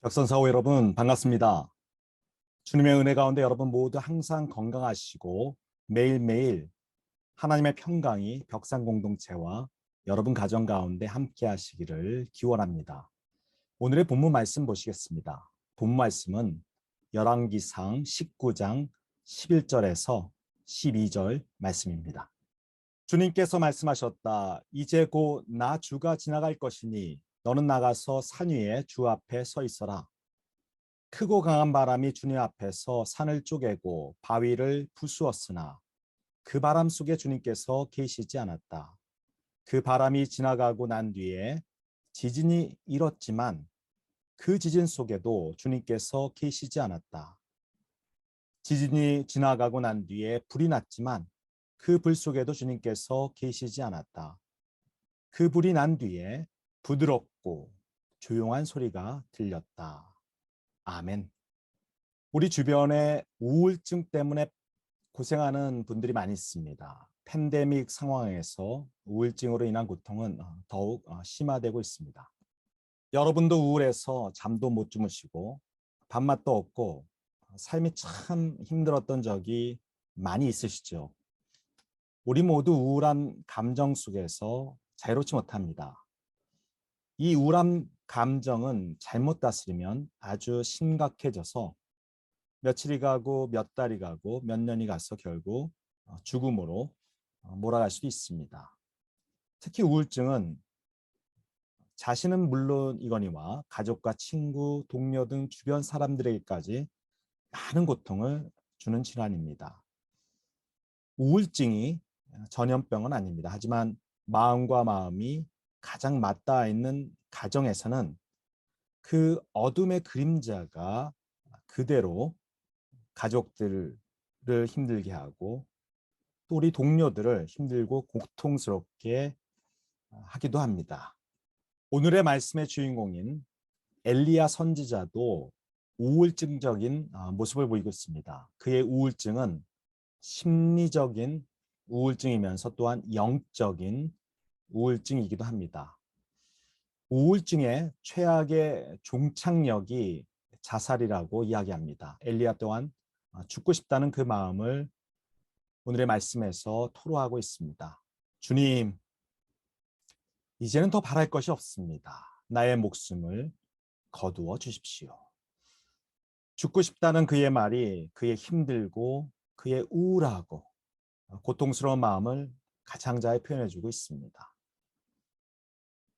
벽선사호 여러분 반갑습니다. 주님의 은혜 가운데 여러분 모두 항상 건강하시고 매일매일 하나님의 평강이 벽산 공동체와 여러분 가정 가운데 함께 하시기를 기원합니다. 오늘의 본문 말씀 보시겠습니다. 본문 말씀은 열왕기상 19장 11절에서 12절 말씀입니다. 주님께서 말씀하셨다. 이제 곧 나 주가 지나갈 것이니 너는 나가서 산 위에 주 앞에 서 있어라. 크고 강한 바람이 주님 앞에서 산을 쪼개고 바위를 부수었으나 그 바람 속에 주님께서 계시지 않았다. 그 바람이 지나가고 난 뒤에 지진이 일었지만 그 지진 속에도 주님께서 계시지 않았다. 지진이 지나가고 난 뒤에 불이 났지만 그 불 속에도 주님께서 계시지 않았다. 그 불이 난 뒤에 부드럽고 조용한 소리가 들렸다. 아멘. 우리 주변에 우울증 때문에 고생하는 분들이 많이 있습니다. 팬데믹 상황에서 우울증으로 인한 고통은 더욱 심화되고 있습니다. 여러분도 우울해서 잠도 못 주무시고 밥맛도 없고 삶이 참 힘들었던 적이 많이 있으시죠. 우리 모두 우울한 감정 속에서 자유롭지 못합니다. 이 우울한 감정은 잘못 다스리면 아주 심각해져서 며칠이 가고 몇 달이 가고 몇 년이 가서 결국 죽음으로 몰아갈 수도 있습니다. 특히 우울증은 자신은 물론이거니와 가족과 친구, 동료 등 주변 사람들에게까지 많은 고통을 주는 질환입니다. 우울증이 전염병은 아닙니다. 하지만 마음과 마음이 가장 맞닿아 있는 가정에서는 그 어둠의 그림자가 그대로 가족들을 힘들게 하고 또 우리 동료들을 힘들고 고통스럽게 하기도 합니다. 오늘의 말씀의 주인공인 엘리야 선지자도 우울증적인 모습을 보이고 있습니다. 그의 우울증은 심리적인 우울증이면서 또한 영적인 우울증이기도 합니다. 우울증의 최악의 종착역이 자살이라고 이야기합니다. 엘리야 또한 죽고 싶다는 그 마음을 오늘의 말씀에서 토로하고 있습니다. 주님, 이제는 더 바랄 것이 없습니다. 나의 목숨을 거두어 주십시오. 죽고 싶다는 그의 말이 그의 힘들고 그의 우울하고 고통스러운 마음을 가장 잘 표현해주고 있습니다.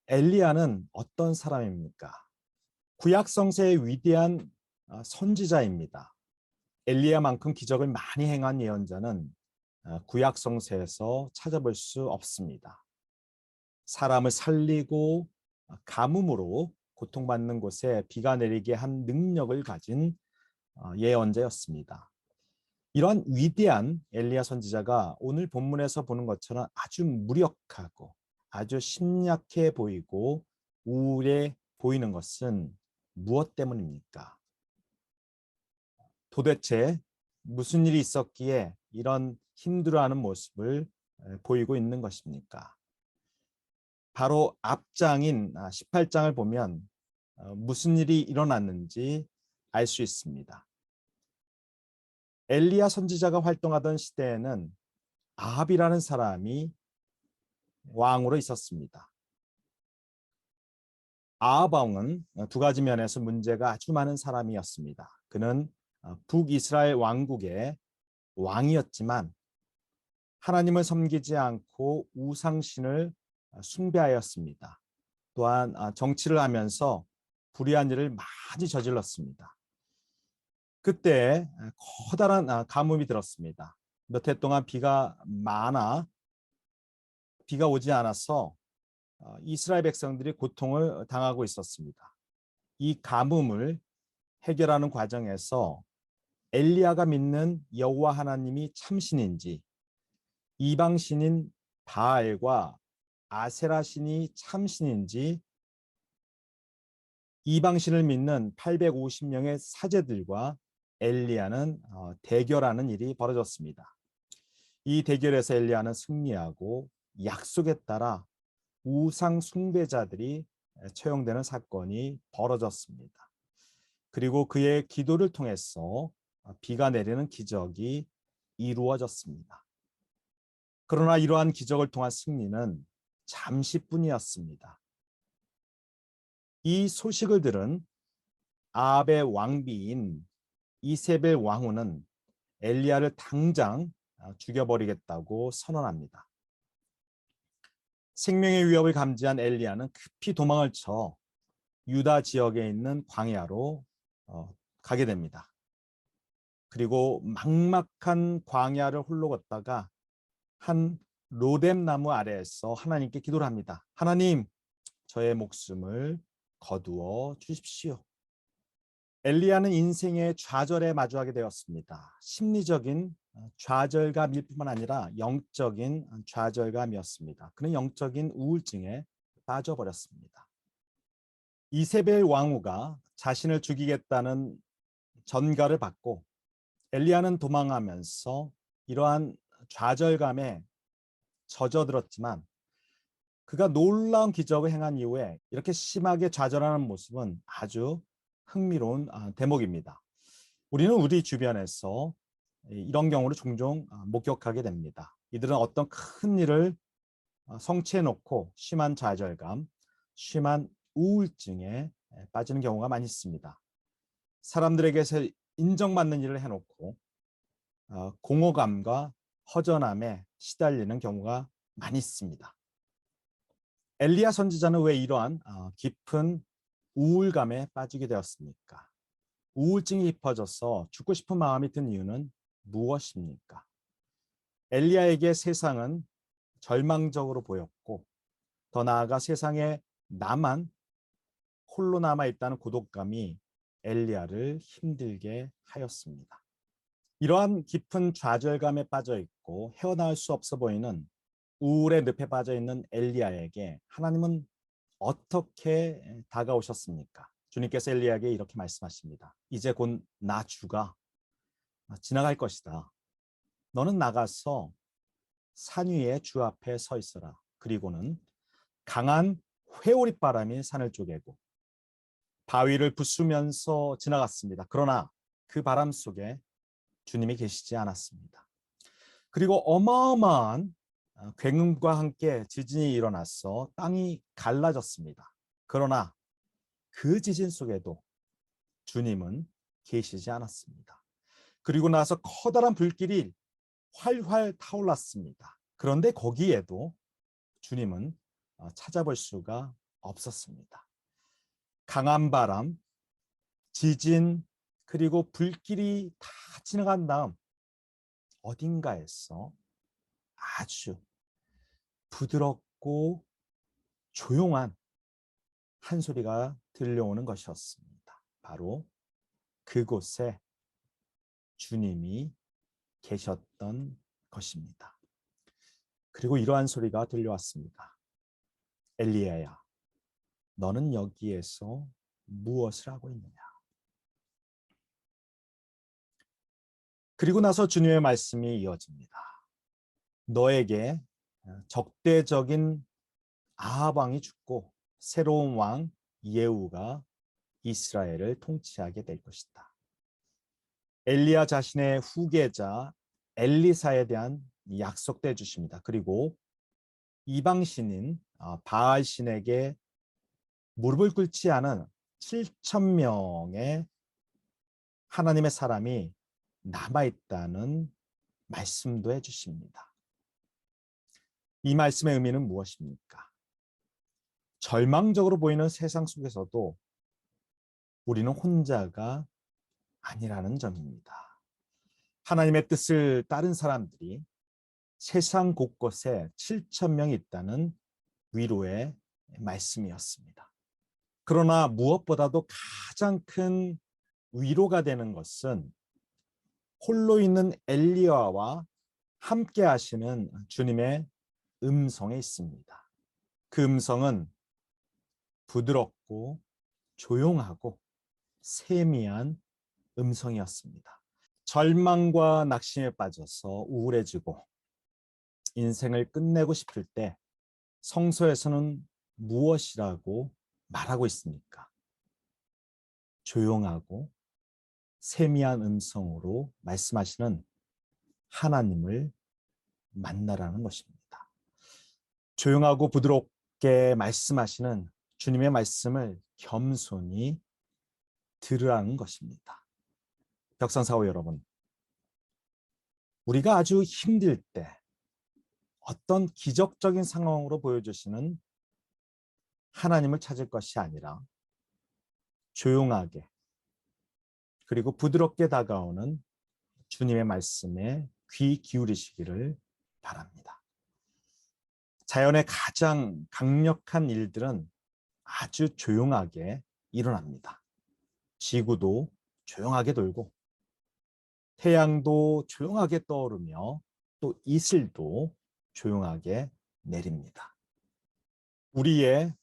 엘리야는 어떤 사람입니까? 구약 성서의 위대한 선지자입니다. 엘리야만큼 기적을 많이 행한 예언자는 구약 성서에서 찾아볼 수 없습니다. 사람을 살리고 가뭄으로 고통받는 곳에 비가 내리게 한 능력을 가진 예언자였습니다. 이런 위대한 엘리야 선지자가 오늘 본문에서 보는 것처럼 아주 무력하고 아주 심약해 보이고 우울해 보이는 것은 무엇 때문입니까? 도대체 무슨 일이 있었기에 이런 힘들어하는 모습을 보이고 있는 것입니까? 바로 앞장인 18장을 보면 무슨 일이 일어났는지 알 수 있습니다. 엘리야 선지자가 활동하던 시대에는 아합이라는 사람이 왕으로 있었습니다. 아합 왕은 두 가지 면에서 문제가 아주 많은 사람이었습니다. 그는 북이스라엘 왕국의 왕이었지만 하나님을 섬기지 않고 우상신을 숭배하였습니다. 또한 정치를 하면서 불의한 일을 많이 저질렀습니다. 그때 커다란 가뭄이 들었습니다. 몇 해 동안 비가 오지 않아서 이스라엘 백성들이 고통을 당하고 있었습니다. 이 가뭄을 해결하는 과정에서 엘리야가 믿는 여호와 하나님이 참신인지 이방신인 바알과 아세라 신이 참신인지 이방신을 믿는 850명의 사제들과 엘리야는 대결하는 일이 벌어졌습니다. 이 대결에서 엘리야는 승리하고 약속에 따라 우상 숭배자들이 처형되는 사건이 벌어졌습니다. 그리고 그의 기도를 통해서 비가 내리는 기적이 이루어졌습니다. 그러나 이러한 기적을 통한 승리는 잠시뿐이었습니다. 이 소식을 들은 아합의 왕비인 이세벨 왕후는 엘리야를 당장 죽여버리겠다고 선언합니다. 생명의 위협을 감지한 엘리야는 급히 도망을 쳐 유다 지역에 있는 광야로 가게 됩니다. 그리고 막막한 광야를 홀로 걷다가 한 로뎀 나무 아래에서 하나님께 기도를 합니다. 하나님, 저의 목숨을 거두어 주십시오. 엘리야는 인생의 좌절에 마주하게 되었습니다. 심리적인 좌절감일 뿐만 아니라 영적인 좌절감이었습니다. 그는 영적인 우울증에 빠져버렸습니다. 이세벨 왕후가 자신을 죽이겠다는 전가를 받고 엘리야는 도망하면서 이러한 좌절감에 젖어들었지만 그가 놀라운 기적을 행한 이후에 이렇게 심하게 좌절하는 모습은 아주 흥미로운 대목입니다. 우리는 우리 주변에서 이런 경우를 종종 목격하게 됩니다. 이들은 어떤 큰 일을 성취해 놓고 심한 좌절감, 심한 우울증에 빠지는 경우가 많이 있습니다. 사람들에게서 인정받는 일을 해놓고 공허감과 허전함에 시달리는 경우가 많이 있습니다. 엘리야 선지자는 왜 이러한 깊은 우울감에 빠지게 되었습니까? 우울증이 깊어져서 죽고 싶은 마음이 든 이유는 무엇입니까? 엘리야에게 세상은 절망적으로 보였고 더 나아가 세상에 나만 홀로 남아있다는 고독감이 엘리야를 힘들게 하였습니다. 이러한 깊은 좌절감에 빠져 있고 헤어나올 수 없어 보이는 우울의 늪에 빠져 있는 엘리야에게 하나님은 어떻게 다가오셨습니까? 주님께서 엘리야에게 이렇게 말씀하십니다. 이제 곧 나 주가 지나갈 것이다. 너는 나가서 산 위에 주 앞에 서 있어라. 그리고는 강한 회오리 바람이 산을 쪼개고 바위를 부수면서 지나갔습니다. 그러나 그 바람 속에 주님이 계시지 않았습니다. 그리고 어마어마한 굉음과 함께 지진이 일어나서 땅이 갈라졌습니다. 그러나 그 지진 속에도 주님은 계시지 않았습니다. 그리고 나서 커다란 불길이 활활 타올랐습니다. 그런데 거기에도 주님은 찾아볼 수가 없었습니다. 강한 바람, 지진, 그리고 불길이 다 지나간 다음 어딘가에서 아주 부드럽고 조용한 한 소리가 들려오는 것이었습니다. 바로 그곳에 주님이 계셨던 것입니다. 그리고 이러한 소리가 들려왔습니다. 엘리야야, 너는 여기에서 무엇을 하고 있느냐? 그리고 나서 주님의 말씀이 이어집니다. 너에게 적대적인 아합 왕이 죽고 새로운 왕 예후가 이스라엘을 통치하게 될 것이다. 엘리야 자신의 후계자 엘리사에 대한 약속도 해주십니다. 그리고 이방신인 바알신에게 무릎을 꿇지 않은 7천 명의 하나님의 사람이 남아있다는 말씀도 해주십니다. 이 말씀의 의미는 무엇입니까? 절망적으로 보이는 세상 속에서도 우리는 혼자가 아니라는 점입니다. 하나님의 뜻을 따른 사람들이 세상 곳곳에 7천 명이 있다는 위로의 말씀이었습니다. 그러나 무엇보다도 가장 큰 위로가 되는 것은 홀로 있는 엘리야와 함께 하시는 주님의 음성에 있습니다. 그 음성은 부드럽고 조용하고 세미한 음성이었습니다. 절망과 낙심에 빠져서 우울해지고 인생을 끝내고 싶을 때 성서에서는 무엇이라고 말하고 있습니까? 조용하고 세미한 음성으로 말씀하시는 하나님을 만나라는 것입니다. 조용하고 부드럽게 말씀하시는 주님의 말씀을 겸손히 들으라는 것입니다. 벽산사호 여러분, 우리가 아주 힘들 때 어떤 기적적인 상황으로 보여주시는 하나님을 찾을 것이 아니라 조용하게 그리고 부드럽게 다가오는 주님의 말씀에 귀 기울이시기를 바랍니다. 자연의 가장 강력한 일들은 아주 조용하게 일어납니다. 지구도 조용하게 돌고 태양도 조용하게 떠오르며 또 이슬도 조용하게 내립니다. 우리의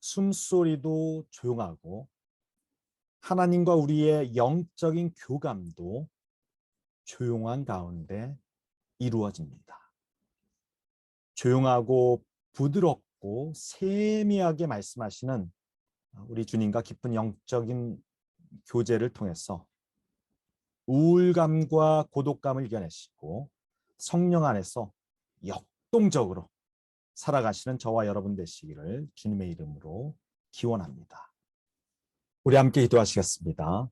숨소리도 조용하고 하나님과 우리의 영적인 교감도 조용한 가운데 이루어집니다. 조용하고 부드럽고 세미하게 말씀하시는 우리 주님과 깊은 영적인 교제를 통해서 우울감과 고독감을 이겨내시고 성령 안에서 역동적으로 살아가시는 저와 여러분 되시기를 주님의 이름으로 기원합니다. 우리 함께 기도하시겠습니다.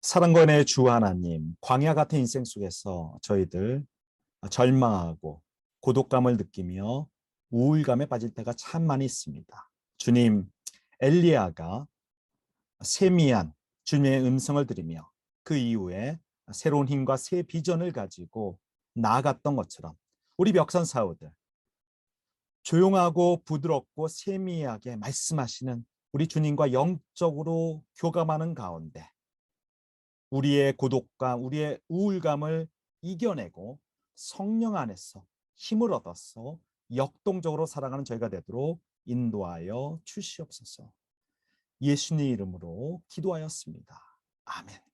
사랑과 은혜의 주 하나님, 광야 같은 인생 속에서 저희들 절망하고 고독감을 느끼며 우울감에 빠질 때가 참 많이 있습니다. 주님, 엘리야가 세미한 주님의 음성을 들으며 그 이후에 새로운 힘과 새 비전을 가지고 나아갔던 것처럼 우리 벽산 사우들 조용하고 부드럽고 세미하게 말씀하시는 우리 주님과 영적으로 교감하는 가운데 우리의 고독감, 우리의 우울감을 이겨내고 성령 안에서 힘을 얻어서 역동적으로 살아가는 저희가 되도록 인도하여 주시옵소서. 예수님 이름으로 기도하였습니다. 아멘.